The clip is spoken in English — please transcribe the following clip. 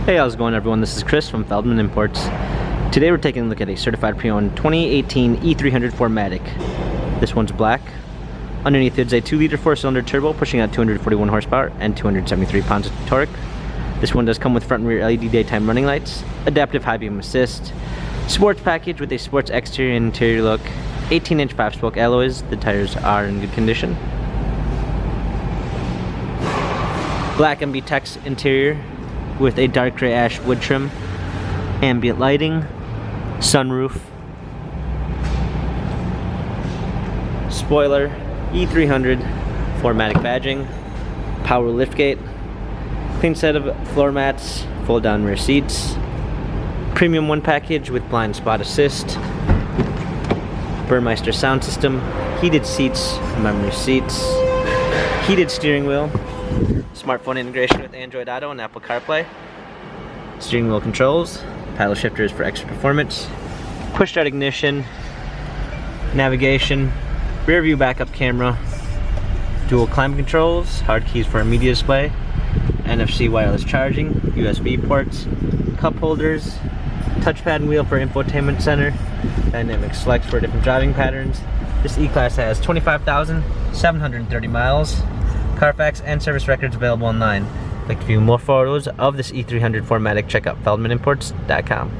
Hey, how's it going everyone? This is Chris from Feldmann Imports. Today we're taking a look at a certified pre-owned 2018 E300 4MATIC. This one's black. Underneath it's a 2-liter 4-cylinder turbo pushing out 241 horsepower and 273 pounds of torque. This one does come with front and rear LED daytime running lights, adaptive high beam assist, sports package with a sports exterior and interior look, 18-inch 5-spoke alloys. The tires are in good condition. Black MB Tex interior with a dark gray ash wood trim, ambient lighting, sunroof, spoiler, E300 4MATIC badging, power liftgate, clean set of floor mats, fold down rear seats, premium 1 package with blind spot assist, Burmeister sound system, heated seats, memory seats, heated steering wheel, smartphone integration with Android Auto and Apple CarPlay, steering wheel controls, paddle shifters for extra performance, push start ignition, navigation, rear view backup camera, dual climate controls, hard keys for a media display, NFC wireless charging, USB ports, cup holders, touchpad and wheel for infotainment center, dynamic selects for different driving patterns. This E-Class has 25,730 miles. Carfax and service records available online. If you'd like to view more photos of this E300 4MATIC, check out feldmanimports.com.